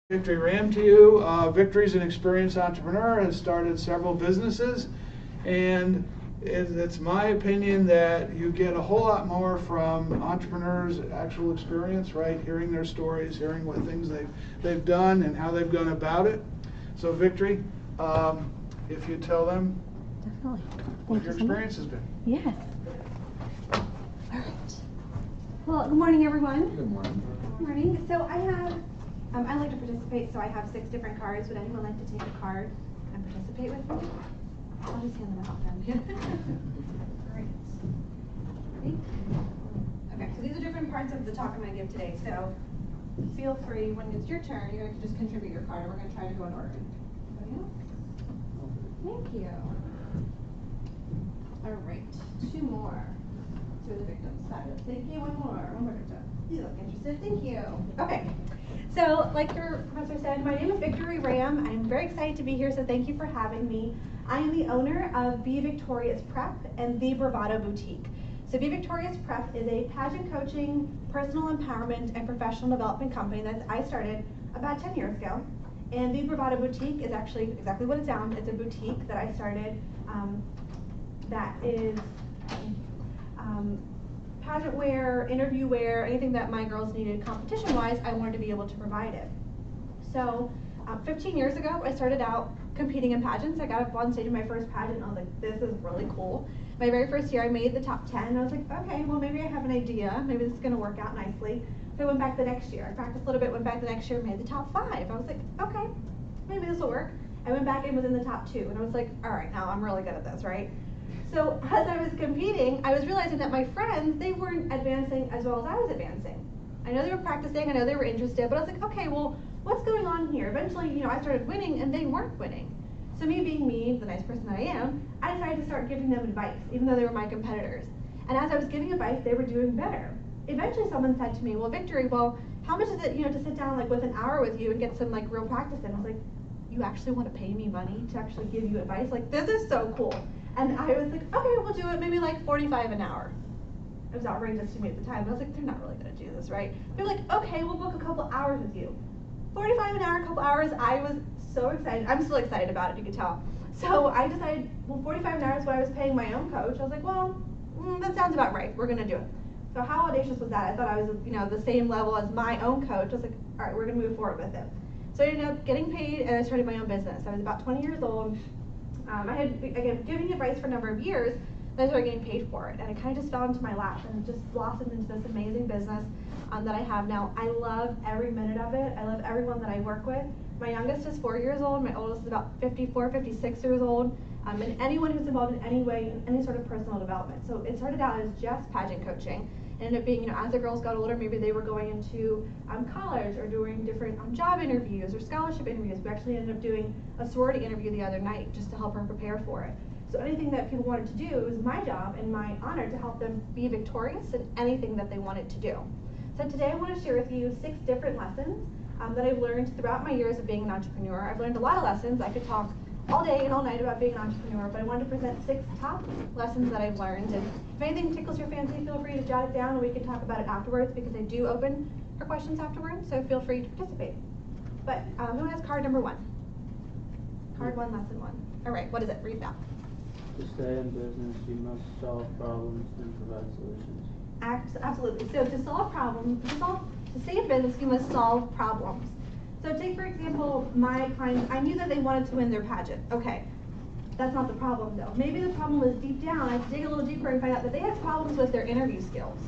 Victory Ram to you. Victory's an experienced entrepreneur, has started several businesses, and it's my opinion that you get a whole lot more from entrepreneurs' actual experience, right? Hearing their stories, hearing what things they've done and how they've gone about it. So Victory, if you tell them what your experience has been. Yes. All right. Well, good morning, everyone. Good morning. Good morning. So I like to participate, so I have 6 different cards. Would anyone like to take a card and participate with me? I'll just hand them out then. Great. Okay, so these are different parts of the talk I'm going to give today. So feel free, when it's your turn, you're going to just contribute your card. We're going to try to go in order. Thank you. All right, 2 more. 2 of the victims. Fabulous. Thank you. One more victim. You look interested. Thank you. Okay. So, like your professor said, my name is Victory Ram. I'm very excited to be here, so thank you for having me. I am the owner of Be Victorious Prep and The Bravado Boutique. So Be Victorious Prep is a pageant coaching, personal empowerment, and professional development company that I started about 10 years ago. And The Bravado Boutique is actually exactly what it sounds. It's a boutique that I started that is pageant wear, interview wear, anything that my girls needed competition-wise, I wanted to be able to provide it. So 15 years ago, I started out competing in pageants. I got up on stage in my first pageant, and I was like, this is really cool. My very first year, I made the top 10, and I was like, okay, well, maybe I have an idea. Maybe this is going to work out nicely. So I went back the next year. I practiced a little bit, went back the next year, made the top 5. I was like, okay, maybe this will work. I went back and was in the top 2, and I was like, all right, now I'm really good at this, right? So as I was competing, I was realizing that my friends, they weren't advancing as well as I was advancing. I know they were practicing, I know they were interested, but I was like, okay, well, what's going on here? Eventually, I started winning and they weren't winning. So me being me, the nice person I am, I decided to start giving them advice, even though they were my competitors. And as I was giving advice, they were doing better. Eventually someone said to me, well, Victory, well, how much is it, to sit down like with an hour with you and get some like real practice in? I was like, you actually want to pay me money to actually give you advice? Like, this is so cool. And I was like, okay, we'll do it, maybe like 45 an hour. It was outrageous to me at the time. I was like, they're not really going to do this, right? They were like, okay, we'll book a couple hours with you. 45 an hour, a couple hours, I was so excited. I'm still excited about it, you can tell. So I decided, well, 45 an hour is what I was paying my own coach. I was like, well, that sounds about right. We're going to do it. So how audacious was that? I thought I was, the same level as my own coach. I was like, all right, we're going to move forward with it. So I ended up getting paid, and I started my own business. I was about 20 years old. I had, again, giving advice for a number of years, then I started getting paid for it. And it kind of just fell into my lap and just blossomed into this amazing business that I have now. I love every minute of it. I love everyone that I work with. My youngest is 4 years old. My oldest is about 54, 56 years old. And anyone who's involved in any way, in any sort of personal development. So it started out as just pageant coaching. It ended up being, as the girls got older, maybe they were going into college or doing different job interviews or scholarship interviews. We actually ended up doing a sorority interview the other night just to help her prepare for it. So anything that people wanted to do, it was my job and my honor to help them be victorious in anything that they wanted to do. So today I want to share with you 6 different lessons that I've learned throughout my years of being an entrepreneur. I've learned a lot of lessons. I could talk all day and all night about being an entrepreneur, but I wanted to present 6 top lessons that I've learned. And if anything tickles your fancy, feel free to jot it down and we can talk about it afterwards, because I do open for questions afterwards, so feel free to participate. But who has card number 1? Card 1, lesson 1. All right, what is it? Read that. To stay in business, you must solve problems and provide solutions. Absolutely. So to solve problems, to stay in business, you must solve problems. So take, for example, my clients, I knew that they wanted to win their pageant. Okay, that's not the problem though. Maybe the problem was deep down. I had to dig a little deeper and find out that they had problems with their interview skills.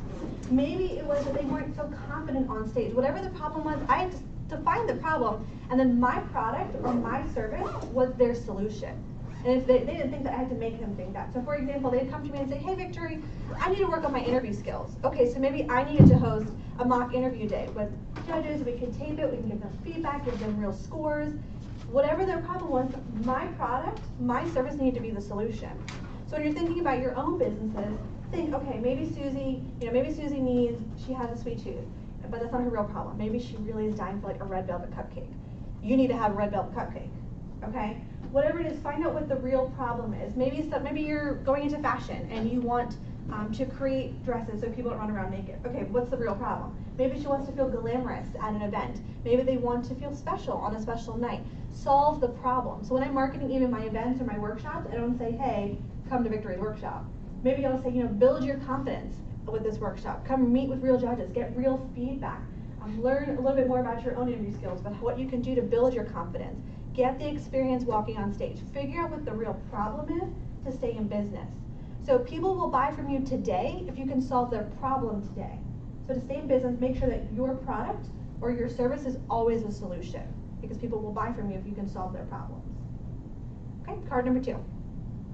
Maybe it was that they weren't so confident on stage. Whatever the problem was, I had to find the problem, and then my product or my service was their solution. And if they didn't think that, I had to make them think that. So for example, they'd come to me and say, hey Victory, I need to work on my interview skills. Okay, so maybe I needed to host a mock interview day with judges. We can tape it, we can give them feedback, give them real scores. Whatever their problem was, my product, my service needed to be the solution. So when you're thinking about your own businesses, think, okay, maybe Susie, she has a sweet tooth, but that's not her real problem. Maybe she really is dying for like a red velvet cupcake. You need to have a red velvet cupcake, okay? Whatever it is, find out what the real problem is. Maybe you're going into fashion and you want to create dresses so people don't run around naked. Okay, what's the real problem? Maybe she wants to feel glamorous at an event. Maybe they want to feel special on a special night. Solve the problem. So when I'm marketing even my events or my workshops, I don't say, hey, come to Victory's workshop. Maybe I'll say, build your confidence with this workshop. Come meet with real judges, get real feedback. Learn a little bit more about your own interview skills, but what you can do to build your confidence. Get the experience walking on stage. Figure out what the real problem is to stay in business. So people will buy from you today if you can solve their problem today. So to stay in business, make sure that your product or your service is always a solution, because people will buy from you if you can solve their problems. Okay, card number 2.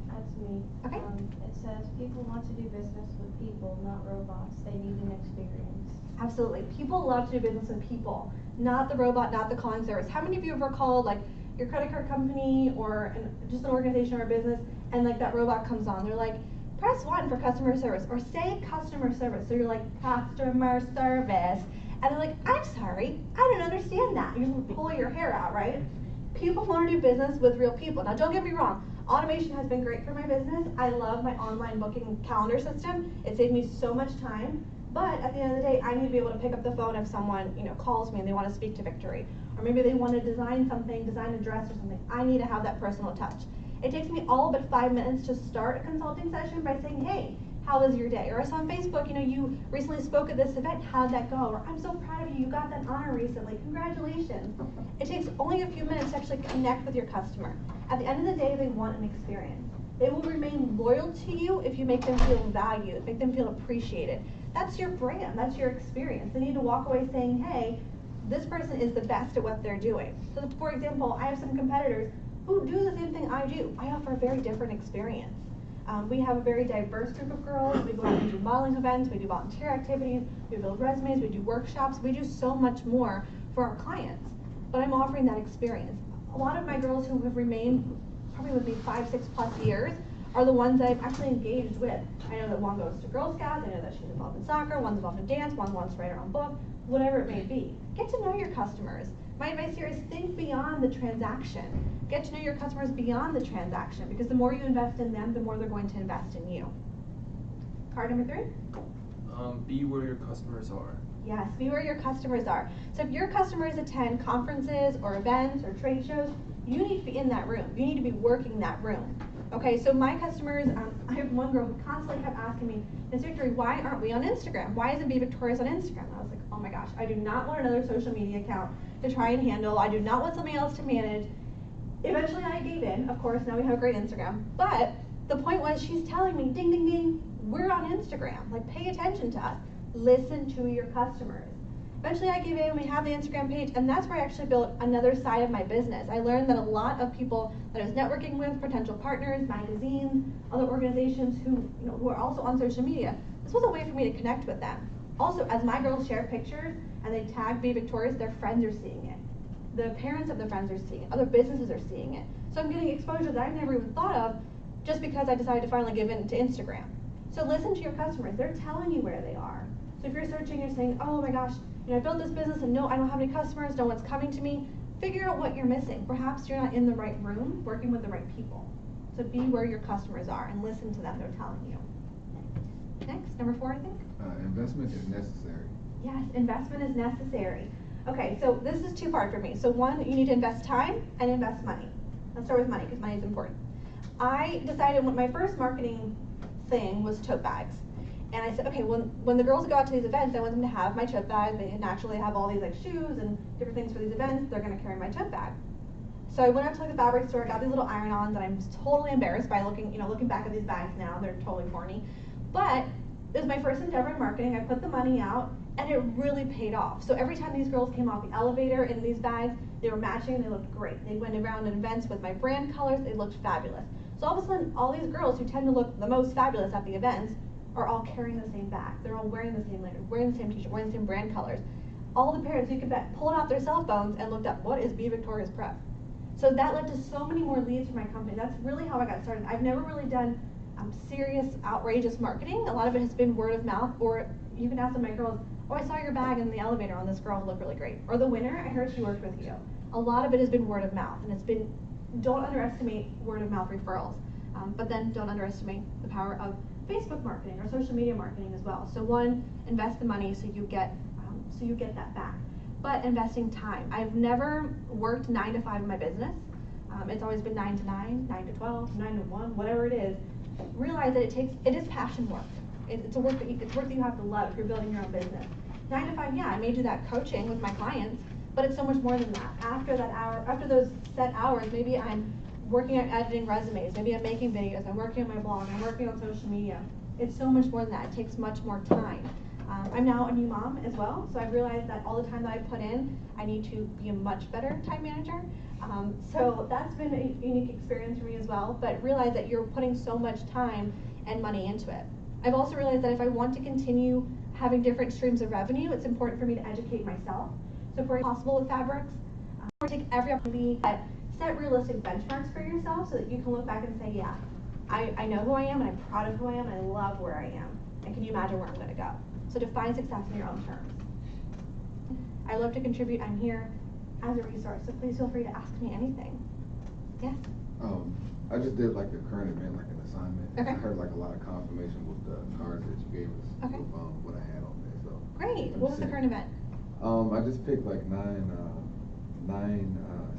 That's me. Okay. It says people want to do business with people, not robots. They need an experience. Absolutely. People love to do business with people, not the robot, not the calling service. How many of you have ever called like your credit card company or just an organization or a business, and like that robot comes on? They're like, press 1 for customer service, or say customer service. So you're like, customer service. And they're like, I'm sorry, I don't understand that. You pull your hair out, right? People want to do business with real people. Now don't get me wrong, automation has been great for my business. I love my online booking calendar system. It saved me so much time. But at the end of the day, I need to be able to pick up the phone if someone calls me and they want to speak to Victory. Or maybe they want to design something, design a dress or something. I need to have that personal touch. It takes me all but 5 minutes to start a consulting session by saying, hey, how was your day? Or I saw on Facebook, you recently spoke at this event, how'd that go? Or I'm so proud of you, you got that honor recently, congratulations. It takes only a few minutes to actually connect with your customer. At the end of the day, they want an experience. They will remain loyal to you if you make them feel valued, make them feel appreciated. That's your brand, that's your experience. They need to walk away saying, hey, this person is the best at what they're doing. So for example, I have some competitors who do the same thing I do. I offer a very different experience. We have a very diverse group of girls. We go out and do modeling events, we do volunteer activities, we build resumes, we do workshops, we do so much more for our clients. But I'm offering that experience. A lot of my girls who have remained probably with me 5, 6+ years are the ones that I've actually engaged with. I know that one goes to Girl Scouts, I know that she's involved in soccer, one's involved in dance, one wants to write her own book, whatever it may be. Get to know your customers. My advice here is think beyond the transaction. Get to know your customers beyond the transaction, because the more you invest in them, the more they're going to invest in you. Card number 3? Be where your customers are. Yes, be where your customers are. So if your customers attend conferences or events or trade shows, you need to be in that room. You need to be working that room. Okay, so my customers, I have one girl who constantly kept asking me, Ms. Victory, why aren't we on Instagram? Why isn't Be Victorious on Instagram? And I was like, oh my gosh, I do not want another social media account to try and handle. I do not want something else to manage. Eventually I gave in, of course, now we have a great Instagram. But the point was, she's telling me, ding, ding, ding, we're on Instagram. Like, pay attention to us. Listen to your customers. Eventually I gave in, we have the Instagram page, and that's where I actually built another side of my business. I learned that a lot of people that I was networking with, potential partners, magazines, other organizations who are also on social media, this was a way for me to connect with them. Also, as my girls share pictures and they tag Be Victorious, their friends are seeing it. The parents of their friends are seeing it. Other businesses are seeing it. So I'm getting exposure that I never even thought of just because I decided to finally give in to Instagram. So listen to your customers. They're telling you where they are. So if you're searching, you're saying, oh my gosh, I built this business and no, I don't have any customers, no one's coming to me. Figure out what you're missing. Perhaps you're not in the right room working with the right people. So be where your customers are and listen to them, they're telling you. Next, number 4, I think. Investment is necessary. Yes, investment is necessary. Okay, so this is 2-part for me. So 1, you need to invest time and invest money. Let's start with money because money is important. I decided when my first marketing thing was tote bags. And I said, okay, when the girls go out to these events, I want them to have my tote bag. They naturally have all these like shoes and different things for these events. They're going to carry my tote bag. So I went out to like the fabric store, got these little iron-ons, and I'm totally embarrassed by looking back at these bags now. They're totally corny. But it was my first endeavor in marketing. I put the money out, and it really paid off. So every time these girls came off the elevator in these bags, they were matching, they looked great. They went around in events with my brand colors, they looked fabulous. So all of a sudden, all these girls who tend to look the most fabulous at the events are all carrying the same bag. They're all wearing the same label, wearing the same t-shirt, wearing the same brand colors. All the parents, you could bet, pulled out their cell phones and looked up, what is Be Victorious Prep? So that led to so many more leads for my company. That's really how I got started. I've never really done serious, outrageous marketing. A lot of it has been word of mouth, or you can ask some of my girls, oh, I saw your bag in the elevator on this girl who looked really great. Or the winner, I heard she worked with you. A lot of it has been word of mouth, and it's been, don't underestimate word of mouth referrals, but then don't underestimate the power of Facebook marketing or social media marketing as well. So 1, invest the money so you get so you get that back. But investing time. I've never worked 9 to 5 in my business. It's always been 9 to 9, 9 to 12, 9 to 1, whatever it is. Realize that it is passion work. It's work that you have to love if you're building your own business. 9 to 5, yeah, I may do that coaching with my clients, but it's so much more than that. After that hour, after those set hours, maybe I'm working on editing resumes, maybe I'm making videos, I'm working on my blog, I'm working on social media. It's so much more than that. It takes much more time. I'm now a new mom as well, so I've realized that all the time that I put in, I need to be a much better time manager. So that's been a unique experience for me as well, but realize that you're putting so much time and money into it. I've also realized that if I want to continue having different streams of revenue, it's important for me to educate myself. So for possible with fabrics, take every opportunity, but set realistic benchmarks for yourself so that you can look back and say, yeah, I know who I am and I'm proud of who I am and I love where I am. And can you imagine where I'm going to go? So define success in your own terms. I love to contribute. I'm here as a resource, so please feel free to ask me anything. Yes? I just did like a current event, like an assignment. Okay. I heard like a lot of confirmation with the cards that you gave us. Okay. With, what I had on there, so. Great. What was the current event? I just picked like nine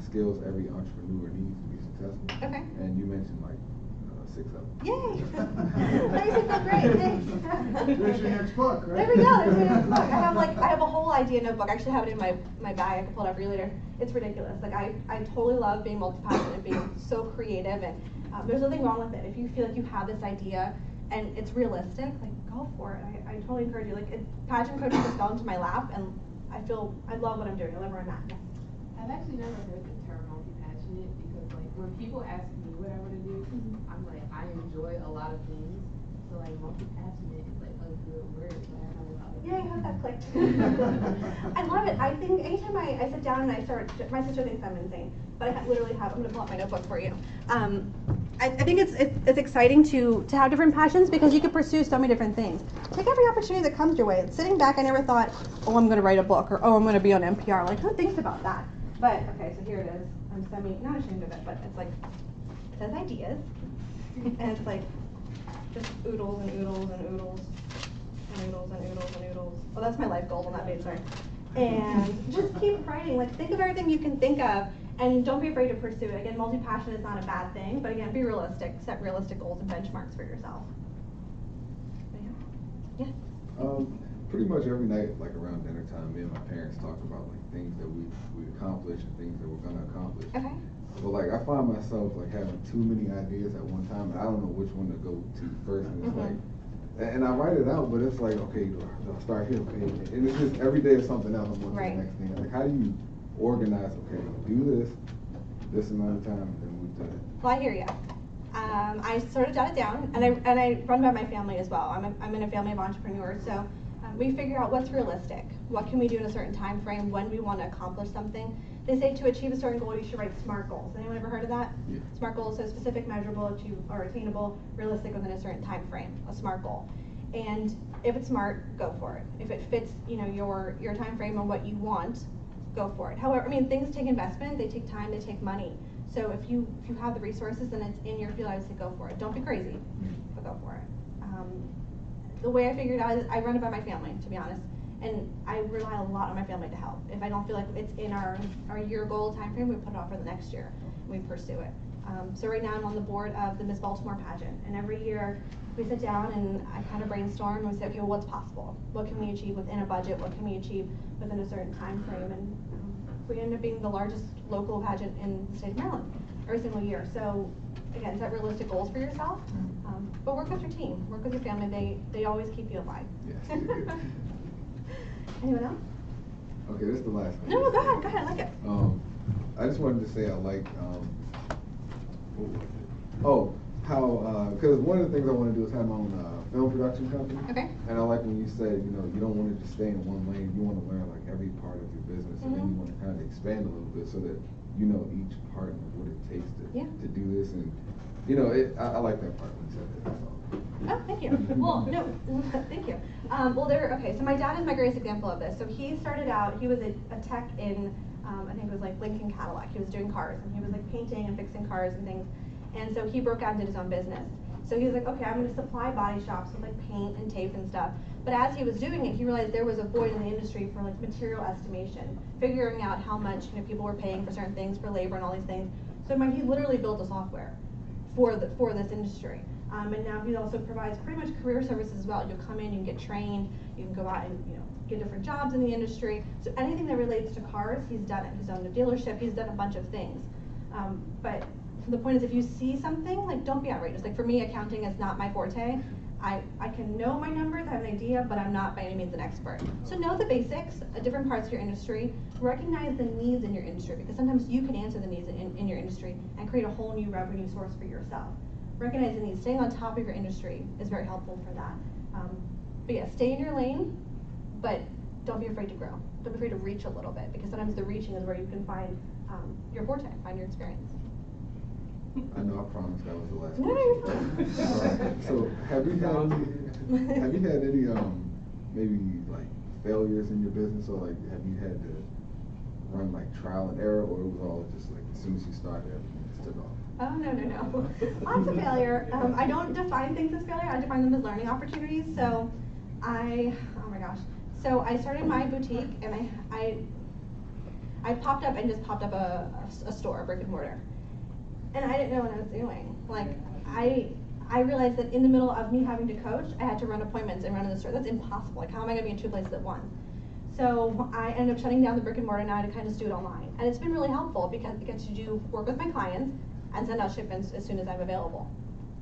skills every entrepreneur needs to be successful. Okay. And you mentioned like 6 of them. Yay! Nice, great, thanks. There's your next book, right? There we go, there's my next book. I have a whole idea notebook. I actually have it in my bag. I can pull it up for you later. It's ridiculous. Like I totally love being multi-passionate, being so creative, and there's nothing wrong with it. If you feel like you have this idea and it's realistic, like go for it. I totally encourage you. Like pageant coaching just fell into my lap, and I love what I'm doing. I love where I'm at. Yes. I've actually never heard the term multi-passionate because like when people ask me what I want to do, I'm like, I enjoy a lot of things. So like multi-passionate is like a good word, but I don't know how to. Yay, I hope that clicked. I love it. I think anytime I sit down and I start, my sister thinks I'm insane, but I literally have, I'm going to pull out my notebook for you. I think it's exciting to have different passions because you can pursue so many different things. Take every opportunity that comes your way. Sitting back, I never thought, oh, I'm going to write a book, or oh, I'm going to be on NPR. Like, who thinks about that? But, okay, so here it is. I'm not ashamed of it, but it's like, it says ideas, and it's like, just oodles and oodles and oodles. And oodles and oodles and oodles. Oh, that's my life goal on that page, sorry. And just keep writing. Like, think of everything you can think of, and don't be afraid to pursue it. Again, multi-passion is not a bad thing, but again, be realistic. Set realistic goals and benchmarks for yourself. Yes? Pretty much every night, like around dinner time, me and my parents talk about like things that we accomplished and things that we're gonna accomplish. Okay. But like I find myself like having too many ideas at one time, and I don't know which one to go to first. And it's like, and I write it out, but it's like, okay, do I start here? Okay, and it's just every day is something else. I'm going to the next thing. Like, how do you organize? Okay, do this amount of time, and then move to that. Well, I hear you. I sort of jot it down, and I run by my family as well. I'm in a family of entrepreneurs, so we figure out what's realistic. What can we do in a certain time frame when we want to accomplish something? They say to achieve a certain goal, you should write SMART goals. Anyone ever heard of that? Yeah. SMART goals, so specific, measurable, or attainable, realistic within a certain time frame. A SMART goal. And if it's smart, go for it. If it fits, your time frame and what you want, go for it. However, things take investment, they take time, they take money. So if you have the resources and it's in your field, I would say go for it. Don't be crazy, but go for it. The way I figured out is I run it by my family, to be honest, and I rely a lot on my family to help. If I don't feel like it's in our year goal time frame, we put it off for the next year and we pursue it. So right now I'm on the board of the Miss Baltimore pageant, and every year we sit down and I kind of brainstorm and we say, okay, well, what's possible? What can we achieve within a budget? What can we achieve within a certain time frame? And we end up being the largest local pageant in the state of Maryland every single year. So again, set realistic goals for yourself, but work with your team, work with your family. They always keep you alive. Yes. Anyone else? Okay, this is the last one. No, go ahead, I like it. I just wanted to say I like, what was it? Oh, how, because one of the things I want to do is have my own film production company. Okay. And I like when you said, you don't want to just stay in one lane, you want to learn like every part of your business, and then you want to kind of expand a little bit so that you know each part and what it takes to do this. And, I like that part when you said that, that's all. Oh, thank you. Well, no, thank you. Okay, so my dad is my greatest example of this. So he started out, he was a tech in, I think it was like Lincoln Cadillac. He was doing cars, and he was like painting and fixing cars and things. And so he broke out and did his own business. So he was like, okay, I'm gonna supply body shops with like paint and tape and stuff. But as he was doing it, he realized there was a void in the industry for like material estimation, figuring out how much people were paying for certain things, for labor and all these things. So he literally built a software for this industry. And now he also provides pretty much career services as well. You'll come in, you can get trained, you can go out and get different jobs in the industry. So anything that relates to cars, he's done it. He's owned a dealership, he's done a bunch of things. But the point is, if you see something, like, don't be outrageous. Like for me, accounting is not my forte. I can know my numbers, I have an idea, but I'm not by any means an expert. So know the basics, different parts of your industry, recognize the needs in your industry, because sometimes you can answer the needs in your industry and create a whole new revenue source for yourself. Recognize the needs, staying on top of your industry is very helpful for that. But yeah, stay in your lane, but don't be afraid to grow. Don't be afraid to reach a little bit, because sometimes the reaching is where you can find your forte, find your experience. I know, I promised that was the last No, question. you're fine. So have you had any maybe like failures in your business, or like have you had to run like trial and error, or it was all just like as soon as you started everything just took off? Oh, no. Lots of failure. I don't define things as failure, I define them as learning opportunities. So oh my gosh. So I started my boutique, and I popped up a store, a brick and mortar. And I didn't know what I was doing. Like, I realized that in the middle of me having to coach, I had to run appointments and run in the store. That's impossible. Like, how am I gonna be in two places at once? So I ended up shutting down the brick and mortar, and now I had to kind of just do it online. And it's been really helpful because I get to work with my clients and send out shipments as soon as I'm available.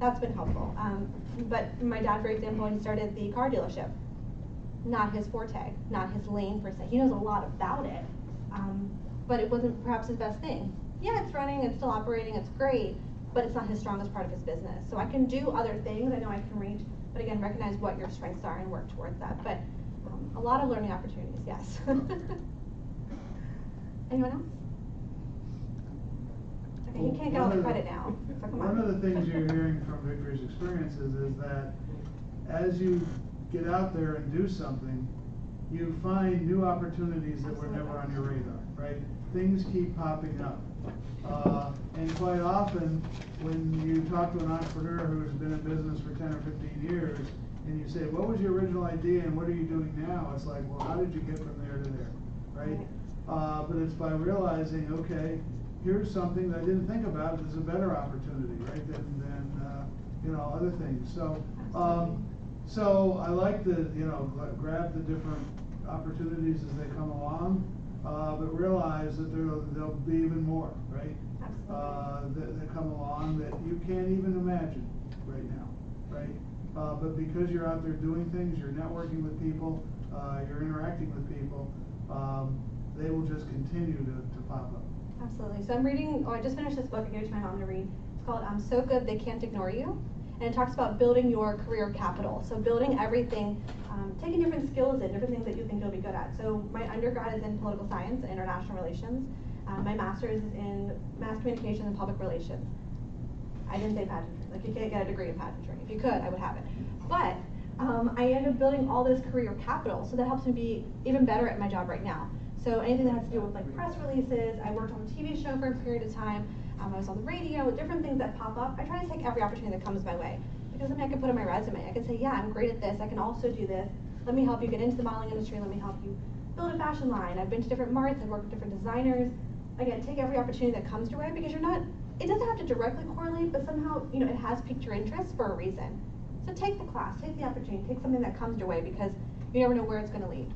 That's been helpful. But my dad, for example, he started the car dealership. Not his forte, not his lane per se. He knows a lot about it, but it wasn't perhaps his best thing. Yeah, it's running, it's still operating, it's great, but it's not his strongest part of his business. So I can do other things, I know I can reach, but again, recognize what your strengths are and work towards that. But a lot of learning opportunities, yes. Anyone else? Okay, he can't get all the credit now, so come on. One of the things you're hearing from Victory's experiences is that as you get out there and do something, you find new opportunities that were never on your radar, right? Things keep popping up. And quite often, when you talk to an entrepreneur who's been in business for 10 or 15 years, and you say, what was your original idea and what are you doing now? It's like, well, how did you get from there to there, right? But it's by realizing, okay, here's something that I didn't think about, there's a better opportunity, right, than other things. So I like to, grab the different opportunities as they come along, but realize that there'll be even more, right? That come along that you can't even imagine right now, right? But because you're out there doing things, you're networking with people, you're interacting with people, they will just continue to pop up. Absolutely. So I'm reading, I just finished this book I gave it to my mom to read. It's called So Good They Can't Ignore You. And it talks about building your career capital. So building everything, taking different skills in, different things that you think you'll be good at. So my undergrad is in political science and international relations. My master's is in mass communication and public relations. I didn't say pageantry. Like, you can't get a degree in pageantry. If you could, I would have it. But I ended up building all this career capital, so that helps me be even better at my job right now. So anything that has to do with like press releases, I worked on a TV show for a period of time, I was on the radio, different things that pop up. I try to take every opportunity that comes my way. Because then I can put in my resume. I can say, yeah, I'm great at this, I can also do this. Let me help you get into the modeling industry, let me help you build a fashion line. I've been to different marts, I've worked with different designers. Again, take every opportunity that comes your way, because it doesn't have to directly correlate, but somehow, it has piqued your interest for a reason. So take the class, take the opportunity, take something that comes your way, because you never know where it's going to lead.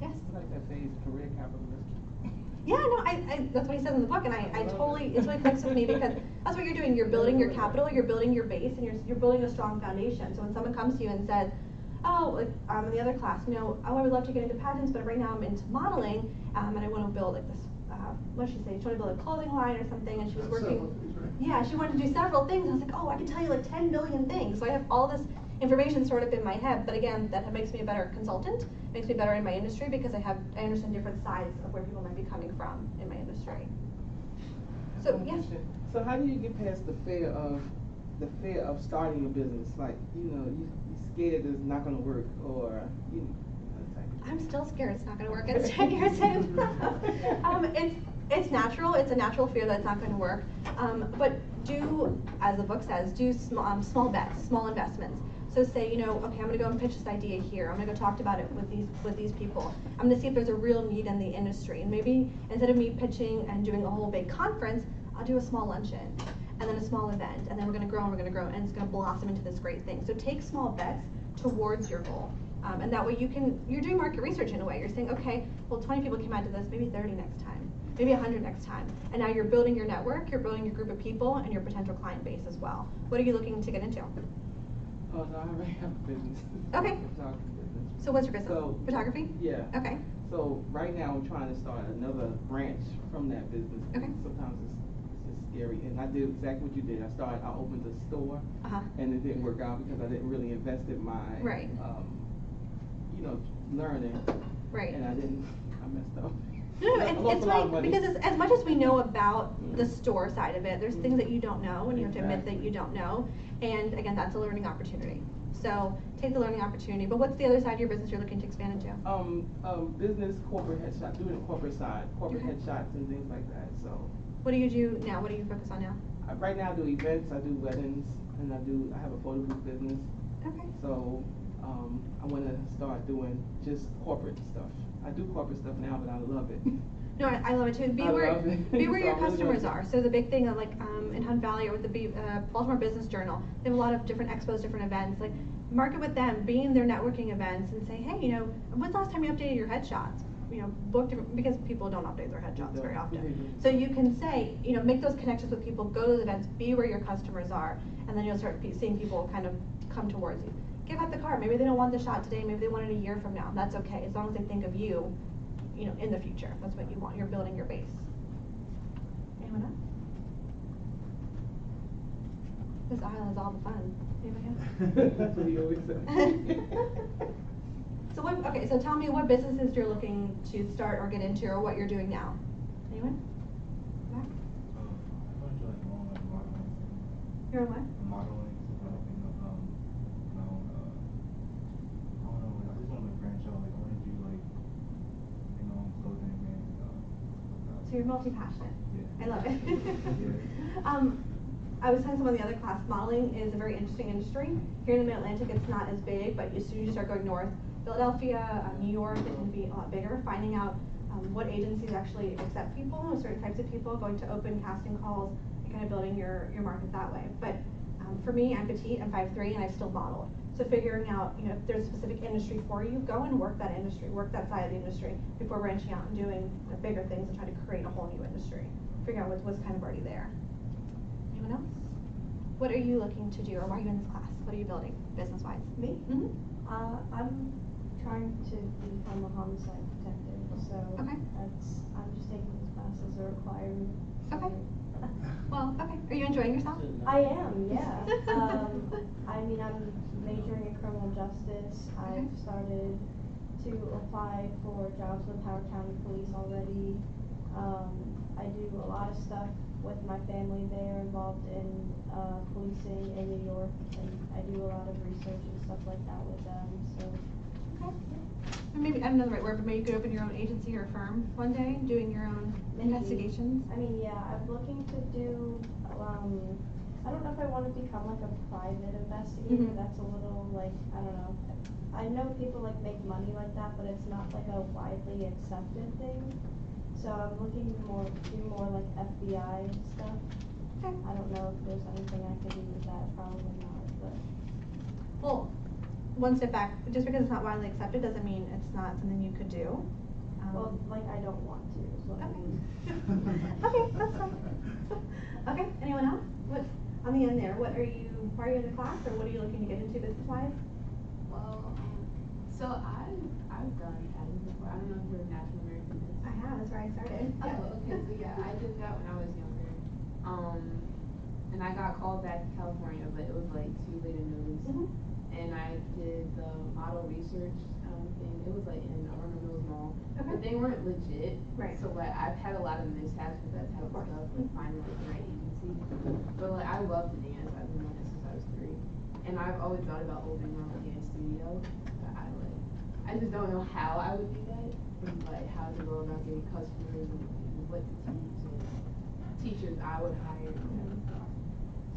Yes? I like that phrase, career capitalism. Yeah, no, I that's what he says in the book, and I totally, it's really clicks with me, because that's what you're doing. You're building your capital, you're building your base, and you're building a strong foundation. So when someone comes to you and says, oh, like, in the other class, I would love to get into pageants, but right now I'm into modeling, and I want to build like this, what did she say? She wanted to build a clothing line or something, and she was working, yeah, she wanted to do several things. I was like, oh, I can tell you like 10 million things. So I have all this information sort of in my head, but again, that makes me a better consultant, makes me better in my industry, because I understand different sides of where people might be coming from in my industry. So yes. So how do you get past the fear of starting a business? Like, you're scared it's not going to work, or I'm still scared it's not going to work. It's 10 years in. It's it's natural. It's a natural fear that it's not going to work. But do, as the book says, do small bets, small investments. So say, okay, I'm going to go and pitch this idea here. I'm going to go talk about it with these people. I'm going to see if there's a real need in the industry. And maybe instead of me pitching and doing a whole big conference, I'll do a small luncheon and then a small event, and then we're going to grow and we're going to grow, and it's going to blossom into this great thing. So take small bets towards your goal. And that way you're doing market research in a way. You're saying, okay, well, 20 people came out to this, maybe 30 next time, maybe 100 next time. And now you're building your network, you're building your group of people, and your potential client base as well. What are you looking to get into? Oh, no, I already have a business. Okay. Photography business. So what's your business? So, photography? Yeah. Okay. So right now I'm trying to start another branch from that business. Okay. Sometimes it's just scary. And I did exactly what you did. I opened a store, and it didn't work out because I didn't really invest in my, learning. Right. And I messed up. No, it's right, because as much as we know about the store side of it, there's things that you don't know, and you have to admit that you don't know. And again, that's a learning opportunity. So take the learning opportunity. But what's the other side of your business you're looking to expand into? Business, corporate headshot, doing the corporate side, corporate headshots and things like that. So. What do you do now? What do you focus on now? Right now I do events, I do weddings, and I have a photo booth business. Okay. So I want to start doing just corporate stuff. I do corporate stuff now, but I love it. No, I love it too. Be where your customers are. So the big thing, like in Hunt Valley or with the Baltimore Business Journal, they have a lot of different expos, different events. Like market with them, be in their networking events, and say, hey, when's the last time you updated your headshots? Book different, because people don't update their headshots very often. So you can say, make those connections with people, go to those events, be where your customers are, and then you'll start seeing people kind of come towards you. Give out the card. Maybe they don't want the shot today. Maybe they want it a year from now. That's okay, as long as they think of you, in the future. That's what you want. You're building your base. Anyone else? This aisle is all the fun. Anybody else? That's what he always says. So tell me what businesses you're looking to start or get into, or what you're doing now. Anyone? Back? You're on what? Modeling, developing my own, I don't know, I just want to branch out, I want to do clothing and So you're multi-passionate. Yeah. I love it. Yeah. I was telling someone the other class, modeling is a very interesting industry. Here in the Mid-Atlantic, it's not as big, but as soon as you start going north, Philadelphia, New York, it can be a lot bigger. Finding out what agencies actually accept people, certain types of people, going to open casting calls, and kind of building your market that way. But for me, I'm petite, I'm 5'3", and I still model. So figuring out, if there's a specific industry for you, go and work that industry, work that side of the industry before branching out and doing bigger things and trying to create a whole new industry. Figure out what's kind of already there. Anyone else? What are you looking to do, or why are you in this class? What are you building, business-wise? Me? Mm-hmm. I'm trying to become a homicide detective, so I'm just taking this class as a requirement. Okay. Well, okay. Are you enjoying yourself? I am, yeah. I'm majoring in criminal justice. I've started to apply for jobs with Howard County Police already. I do a lot of stuff with my family there, involved in policing in New York, and I do a lot of research and stuff like that with them. So, Maybe I don't know the right word, but maybe you could open your own agency or firm one day, doing your own investigations. I'm looking to do. I don't know if I want to become like a private investigator. That's a little I don't know. I know people make money like that, but it's not like a widely accepted thing. So I'm looking to do more like FBI stuff. Okay. I don't know if there's anything I can do with that. Probably not, but. Well, one step back. Just because it's not widely accepted doesn't mean it's not something you could do. I don't want to. Is what I mean. Okay, that's fine. Okay. Anyone else? What on the end there? Why are you in the class, or what are you looking to get into business-wise? Well, so I've done pageants before. I don't know if you're a National American Miss. I have. That's where I started. Oh, okay. So yeah, I did that when I was younger. And I got called back to California, but it was too late in notice. And I did the model research thing. It was in Arundel Mills Mall, but they weren't legit. Right. So I've had a lot of mishaps with that type of stuff, finding the right agency. But I love to dance. I've been doing it since I was 3, and I've always thought about opening my own dance studio. But I just don't know how I would do that. like how to go about getting customers and what to teach and teachers I would hire.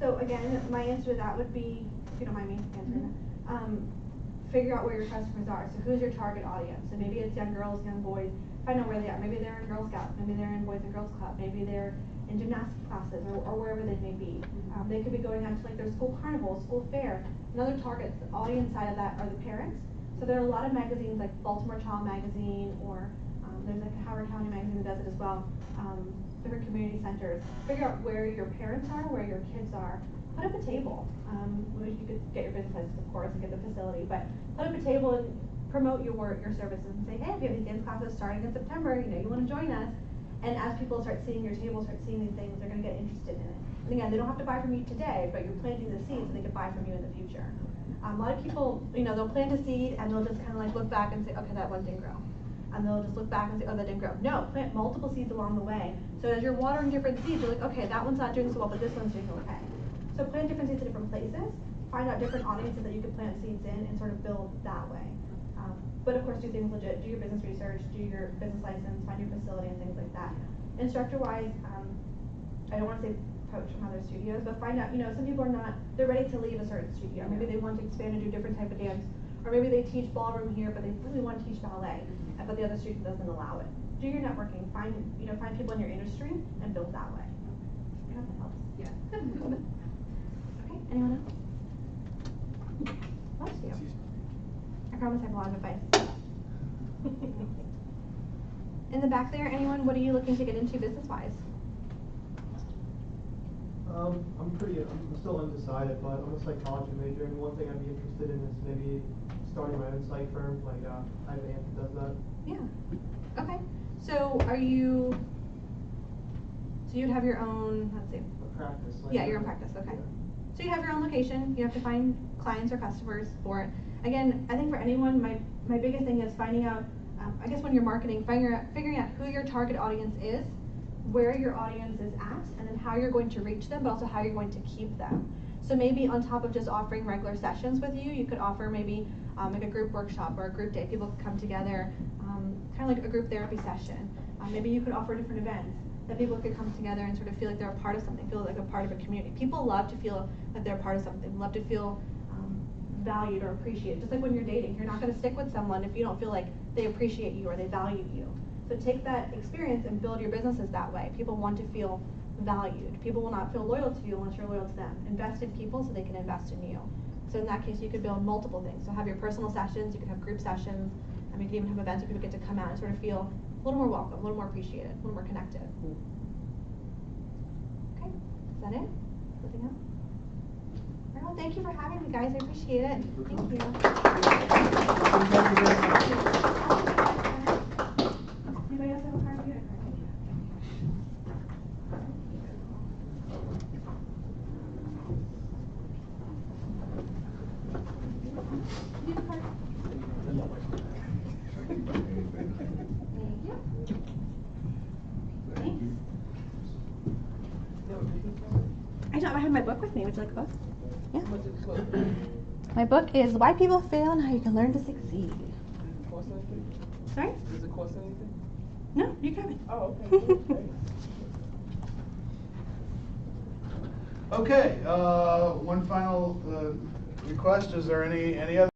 So again, my answer to that would be, if you don't mind me answering that, figure out where your customers are. So who's your target audience? So maybe it's young girls, young boys. Find out where they are. Maybe they're in Girl Scouts. Maybe they're in Boys and Girls Club. Maybe they're in gymnastics classes or wherever they may be. They could be going out to like their school carnival, school fair. Another target audience side of that are the parents. So there are a lot of magazines like Baltimore Child Magazine or there's like a Howard County magazine that does it as well. Different community centers. Figure out where your parents are, where your kids are. Put up a table. You could get your business license, of course, and get the facility, but put up a table and promote your services and say, hey, if you have these dance classes starting in September, you want to join us. And as people start seeing your table, start seeing these things, they're going to get interested in it. And again, they don't have to buy from you today, but you're planting the seeds so they can buy from you in the future. A lot of people, they'll plant a seed and they'll just kind of like look back and say, okay, that one didn't grow. And they'll just look back and say, oh, that didn't grow. No, plant multiple seeds along the way. So as you're watering different seeds, you're like, okay, that one's not doing so well, but this one's doing okay. So plant different seeds in different places, find out different audiences that you can plant seeds in and sort of build that way. But of course, do things legit, do your business research, do your business license, find your facility and things like that. Instructor-wise, I don't want to say poach from other studios, but find out, some people are not, they're ready to leave a certain studio. Maybe they want to expand and do different type of dance, or maybe they teach ballroom here, but they really want to teach ballet, but the other studio doesn't allow it. Do your networking, find people in your industry and build that way. I hope that helps. Yeah. Okay, anyone else? Bless you. I promise I have a lot of advice. In the back there, anyone, what are you looking to get into business-wise? I'm still undecided, but I'm a psychology major, and one thing I'd be interested in is maybe starting my own psych firm, like I have an aunt that does that. Yeah. Okay. So you'd have your own, let's see. A practice. Like Yeah, your own practice, okay. Yeah. So you have your own location, you have to find clients or customers for it. Again, I think for anyone, my biggest thing is finding out, I guess when you're marketing, figuring out who your target audience is, where your audience is at, and then how you're going to reach them, but also how you're going to keep them. So maybe on top of just offering regular sessions with you, you could offer maybe like a group workshop or a group day. People could come together, kind of like a group therapy session. Maybe you could offer different events that people could come together and sort of feel like they're a part of something, feel like a part of a community. People love to feel like they're a part of something, love to feel valued or appreciated. Just like when you're dating, you're not going to stick with someone if you don't feel like they appreciate you or they value you. So take that experience and build your businesses that way. People want to feel valued. People will not feel loyal to you unless you're loyal to them. Invest in people so they can invest in you. So in that case, you could build multiple things. So have your personal sessions, you could have group sessions, and you could even have events where people get to come out and sort of feel a little more welcome, a little more appreciated, a little more connected. Okay, is that it? Anything else? All right, well, thank you for having me, guys. I appreciate it. Thank you. Anybody else have a card? I have my book with me. Would you like a book? Yeah. What's it called? My book is Why People Fail and How You Can Learn to Succeed. Does it cost anything? Sorry? Does it cost anything? No, you can have it. Oh, okay. Great. Okay, one final request. Is there any other